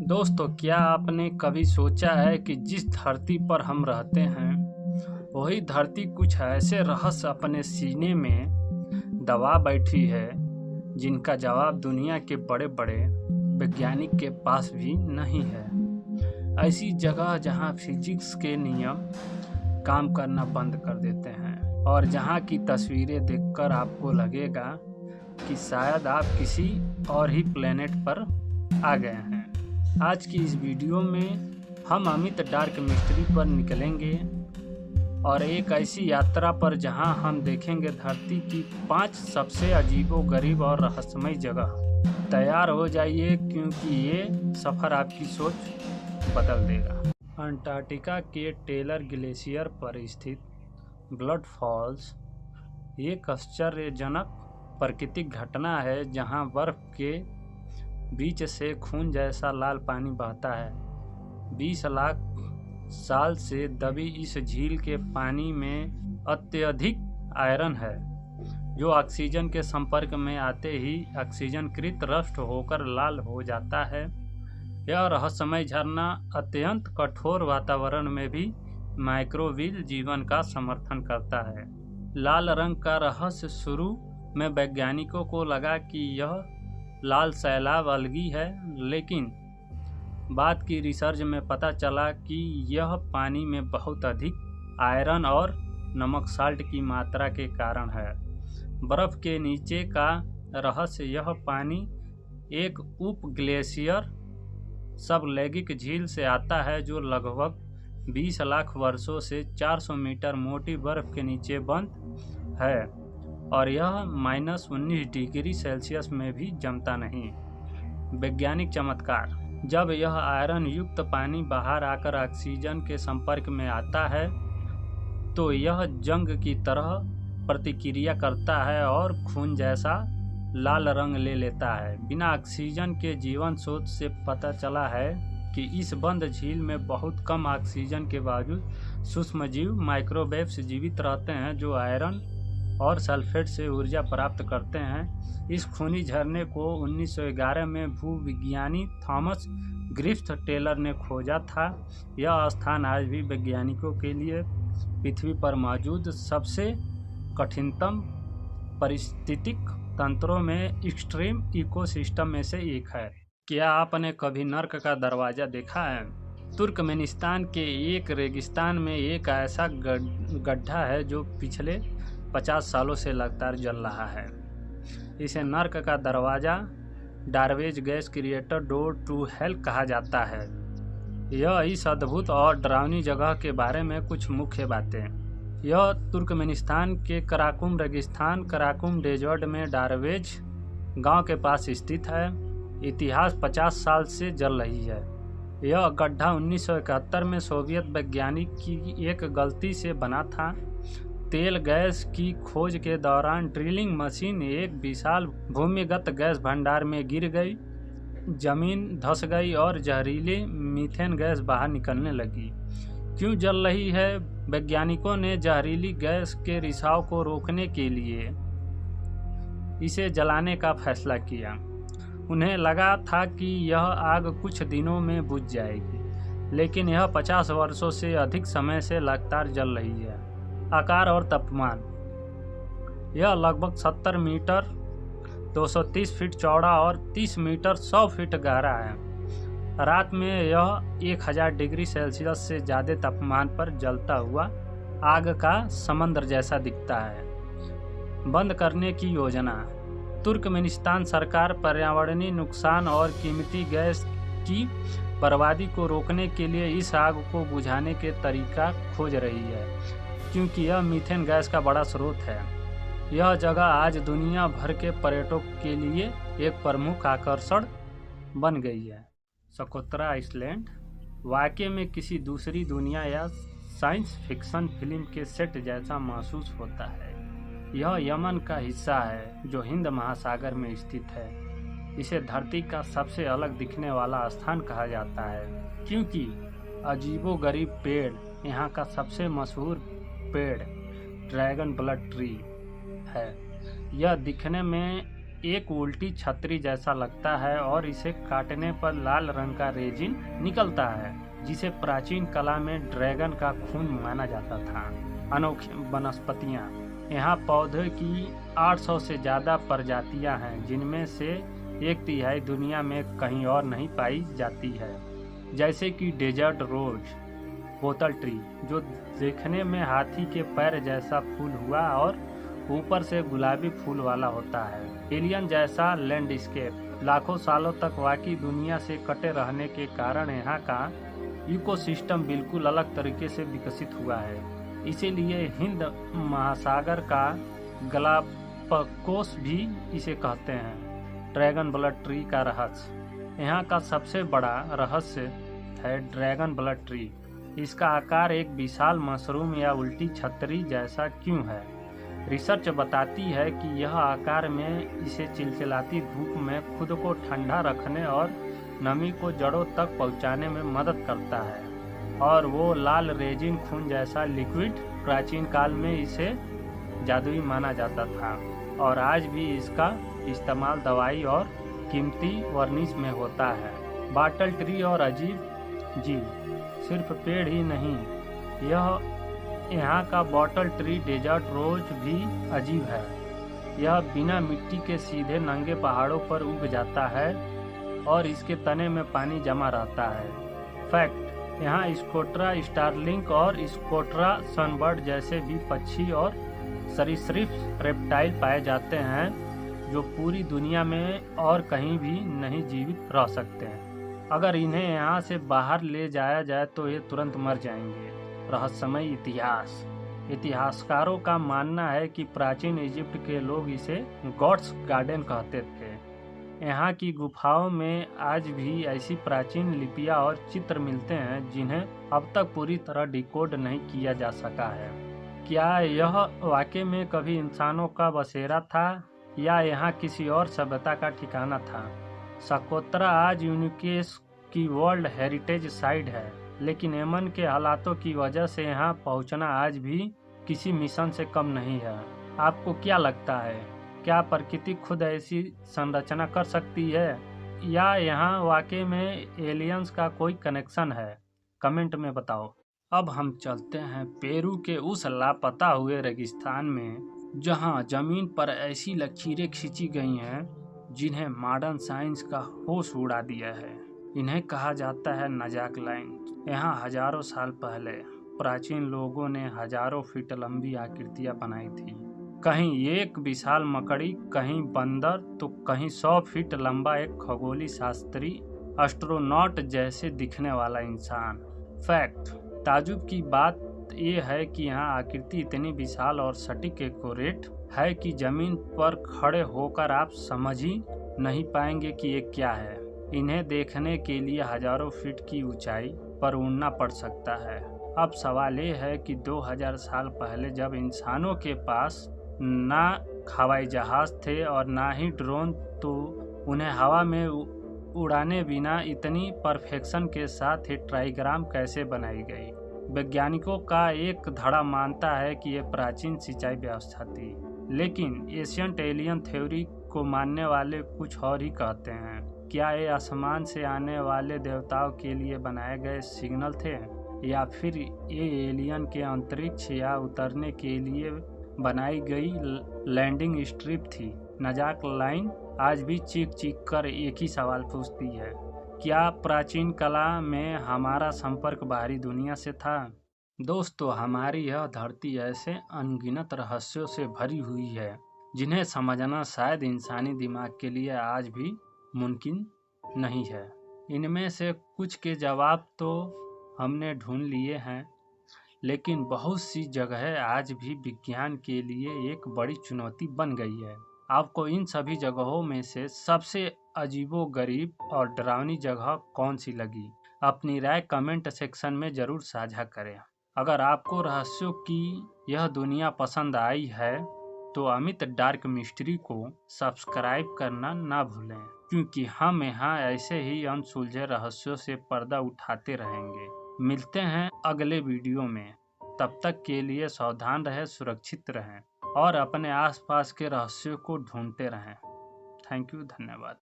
दोस्तों, क्या आपने कभी सोचा है कि जिस धरती पर हम रहते हैं वही धरती कुछ ऐसे रहस्य अपने सीने में दबा बैठी है जिनका जवाब दुनिया के बड़े बड़े वैज्ञानिक के पास भी नहीं है। ऐसी जगह जहां फिजिक्स के नियम काम करना बंद कर देते हैं और जहां की तस्वीरें देखकर आपको लगेगा कि शायद आप किसी और ही प्लेनेट पर आ गए हैं। आज की इस वीडियो में हम अमित डार्क मिस्ट्री पर निकलेंगे और एक ऐसी यात्रा पर जहां हम देखेंगे धरती की 5 सबसे अजीबोगरीब और रहस्यमय जगह। तैयार हो जाइए क्योंकि ये सफ़र आपकी सोच बदल देगा। अंटार्कटिका के टेलर ग्लेशियर पर स्थित ब्लड फॉल्स एक आश्चर्यजनक प्राकृतिक घटना है जहां बर्फ के बीच से खून जैसा लाल पानी बहता है। 20 लाख साल से दबी इस झील के पानी में अत्यधिक आयरन है जो ऑक्सीजन के संपर्क में आते ही ऑक्सीजनकृत रस्ट होकर लाल हो जाता है। यह रहस्यमय झरना अत्यंत कठोर वातावरण में भी माइक्रोबियल जीवन का समर्थन करता है। लाल रंग का रहस्य शुरू में वैज्ञानिकों को लगा कि यह लाल सैलाब अलगी है, लेकिन बाद की रिसर्च में पता चला कि यह पानी में बहुत अधिक आयरन और नमक साल्ट की मात्रा के कारण है। बर्फ के नीचे का रहस्य यह पानी एक उप ग्लेशियर सबलैंगिक झील से आता है जो लगभग 20 लाख वर्षों से 400 मीटर मोटी बर्फ के नीचे बंद है और यह -19 डिग्री सेल्सियस में भी जमता नहीं। वैज्ञानिक चमत्कार: जब यह आयरन युक्त पानी बाहर आकर ऑक्सीजन के संपर्क में आता है तो यह जंग की तरह प्रतिक्रिया करता है और खून जैसा लाल रंग ले लेता है। बिना ऑक्सीजन के जीवन शोध से पता चला है कि इस बंद झील में बहुत कम ऑक्सीजन के बावजूद सूक्ष्मजीव माइक्रोवेव्स जीवित रहते हैं जो आयरन और सल्फेट से ऊर्जा प्राप्त करते हैं। इस खूनी झरने को 1911 में भूविज्ञानी थॉमस ग्रिफ्थ टेलर ने खोजा था। यह स्थान आज भी वैज्ञानिकों के लिए पृथ्वी पर मौजूद सबसे कठिनतम पारिस्थितिक तंत्रों में एक्सट्रीम इकोसिस्टम में से एक है। क्या आपने कभी नर्क का दरवाज़ा देखा है? तुर्कमेनिस्तान के एक रेगिस्तान में एक ऐसा गड्ढा है जो पिछले 50 सालों से लगातार जल रहा है। इसे नर्क का दरवाज़ा, Darvaza gas crater door to hell कहा जाता है। यह इस अद्भुत और डरावनी जगह के बारे में कुछ मुख्य बातें। यह तुर्कमेनिस्तान के कराकुम रेगिस्तान कराकुम डेजर्ट में डार्वेज गांव के पास स्थित है। इतिहास 50 साल से जल रही है। यह गड्ढा 1971 में सोवियत वैज्ञानिक की एक गलती से बना था। तेल गैस की खोज के दौरान ड्रिलिंग मशीन एक विशाल भूमिगत गैस भंडार में गिर गई। जमीन धंस गई और जहरीली मीथेन गैस बाहर निकलने लगी। क्यों जल रही है? वैज्ञानिकों ने जहरीली गैस के रिसाव को रोकने के लिए इसे जलाने का फैसला किया। उन्हें लगा था कि यह आग कुछ दिनों में बुझ जाएगी, लेकिन यह 50 वर्षों से अधिक समय से लगातार जल रही है। आकार और तापमान: यह लगभग 70 मीटर 230 फीट चौड़ा और 30 मीटर 100 फीट गहरा है। रात में यह 1000 डिग्री सेल्सियस से ज़्यादा तापमान पर जलता हुआ आग का समंदर जैसा दिखता है। बंद करने की योजना: तुर्कमेनिस्तान सरकार पर्यावरणीय नुकसान और कीमती गैस की बर्बादी को रोकने के लिए इस आग को बुझाने के तरीका खोज रही है, क्योंकि यह मीथेन गैस का बड़ा स्रोत है। यह जगह आज दुनिया भर के पर्यटकों के लिए एक प्रमुख आकर्षण बन गई है। सोकोत्रा आइसलैंड वाकई में किसी दूसरी दुनिया या साइंस फिक्शन फिल्म के सेट जैसा महसूस होता है। यह यमन का हिस्सा है जो हिंद महासागर में स्थित है। इसे धरती का सबसे अलग दिखने वाला स्थान कहा जाता है क्योंकि अजीबोगरीब पेड़ यहाँ का सबसे मशहूर पेड़ ड्रैगन ब्लड ट्री है। यह दिखने में एक उल्टी छतरी जैसा लगता है और इसे काटने पर लाल रंग का रेजिन निकलता है, जिसे प्राचीन कला में ड्रैगन का खून माना जाता था। अनोखी वनस्पतियाँ। यहाँ पौधे की 800 से ज़्यादा प्रजातियाँ हैं, जिनमें से 1/3 दुनिया में कहीं और नहीं पाई जाती है, जैसे कि डेजर्ट रोज, बोतल ट्री, जो देखने में हाथी के पैर जैसा फूल हुआ और ऊपर से गुलाबी फूल वाला होता है। एलियन जैसा लैंडस्केप। लाखों सालों तक बाकी दुनिया से कटे रहने के कारण यहाँ का इकोसिस्टम बिल्कुल अलग तरीके से विकसित हुआ है। इसीलिए हिंद महासागर का गलापागोस भी इसे कहते हैं। ड्रैगन ब्लड ट्री का रहस्य। यहाँ का सबसे बड़ा रहस्य है ड्रैगन ब्लड ट्री। इसका आकार एक विशाल मशरूम या उल्टी छतरी जैसा क्यों है? रिसर्च बताती है कि यह आकार में इसे चिलचिलाती धूप में खुद को ठंडा रखने और नमी को जड़ों तक पहुंचाने में मदद करता है। और वो लाल रेजिन खून जैसा लिक्विड, प्राचीन काल में इसे जादुई माना जाता था और आज भी इसका इस्तेमाल दवाई और कीमती वर्निश में होता है। बाटल ट्री और अजीब जीव। सिर्फ पेड़ ही नहीं, यहाँ का बॉटल ट्री डेजर्ट रोज भी अजीब है। यह बिना मिट्टी के सीधे नंगे पहाड़ों पर उग जाता है और इसके तने में पानी जमा रहता है। फैक्ट, यहाँ स्कोट्रा स्टारलिंक और स्कोट्रा सनबर्ड जैसे भी पक्षी और सरीसृप रेप्टाइल पाए जाते हैं, जो पूरी दुनिया में और कहीं भी नहीं जीवित रह सकते हैं। अगर इन्हें यहाँ से बाहर ले जाया जाए तो ये तुरंत मर जाएंगे। रहस्यमय इतिहास। इतिहासकारों का मानना है कि प्राचीन इजिप्ट के लोग इसे गॉड्स गार्डन कहते थे। यहाँ की गुफाओं में आज भी ऐसी प्राचीन लिपियां और चित्र मिलते हैं जिन्हें अब तक पूरी तरह डिकोड नहीं किया जा सका है। क्या यह वाकई में कभी इंसानों का बसेरा था या यहाँ किसी और सभ्यता का ठिकाना था? सकोत्रा आज यूनेस्को की वर्ल्ड हेरिटेज साइट है, लेकिन यमन के हालातों की वजह से यहाँ पहुँचना आज भी किसी मिशन से कम नहीं है। आपको क्या लगता है, क्या प्रकृति खुद ऐसी संरचना कर सकती है या यहाँ वाकई में एलियंस का कोई कनेक्शन है? कमेंट में बताओ। अब हम चलते हैं पेरू के उस लापता हुए रेगिस्तान में, जहाँ जमीन पर ऐसी लकीरें खींची गई हैं जिन्हें मॉडर्न साइंस का होश उड़ा दिया है। इन्हें कहा जाता है नजाक लाइन। यहाँ हजारों साल पहले प्राचीन लोगों ने हजारों फीट लंबी आकृतियां बनाई थी। कहीं एक विशाल मकड़ी, कहीं बंदर, तो कहीं 100 फीट लंबा एक खगोली शास्त्री, एस्ट्रोनॉट जैसे दिखने वाला इंसान। फैक्ट, ताजुब की बात यह है कि यहाँ आकृति इतनी विशाल और सटीक एक्यूरेट है कि जमीन पर खड़े होकर आप समझ ही नहीं पाएंगे कि ये क्या है। इन्हें देखने के लिए हजारों फीट की ऊंचाई पर उड़ना पड़ सकता है। अब सवाल ये है कि 2000 साल पहले जब इंसानों के पास ना हवाई जहाज थे और ना ही ड्रोन, तो उन्हें हवा में उड़ाने बिना इतनी परफेक्शन के साथ ही ट्राइग्राम कैसे बनाई गई? वैज्ञानिकों का एक धड़ा मानता है कि यह प्राचीन सिंचाई व्यवस्था थी, लेकिन एशियंट एलियन थ्योरी को मानने वाले कुछ और ही कहते हैं। क्या ये आसमान से आने वाले देवताओं के लिए बनाए गए सिग्नल थे या फिर ये एलियन के अंतरिक्ष या उतरने के लिए बनाई गई लैंडिंग स्ट्रिप थी? नजाक लाइन आज भी चीख चीख कर एक ही सवाल पूछती है, क्या प्राचीन कला में हमारा संपर्क बाहरी दुनिया से था? दोस्तों, हमारी यह धरती ऐसे अनगिनत रहस्यों से भरी हुई है जिन्हें समझना शायद इंसानी दिमाग के लिए आज भी मुमकिन नहीं है। इनमें से कुछ के जवाब तो हमने ढूंढ लिए हैं, लेकिन बहुत सी जगहें आज भी विज्ञान के लिए एक बड़ी चुनौती बन गई है। आपको इन सभी जगहों में से सबसे अजीबोगरीब और डरावनी जगह कौन सी लगी? अपनी राय कमेंट सेक्शन में ज़रूर साझा करें। अगर आपको रहस्यों की यह दुनिया पसंद आई है तो अमित डार्क मिस्ट्री को सब्सक्राइब करना ना भूलें, क्योंकि हम यहाँ ऐसे ही अनसुलझे रहस्यों से पर्दा उठाते रहेंगे। मिलते हैं अगले वीडियो में। तब तक के लिए सावधान रहें, सुरक्षित रहें और अपने आसपास के रहस्यों को ढूंढते रहें। थैंक यू, धन्यवाद।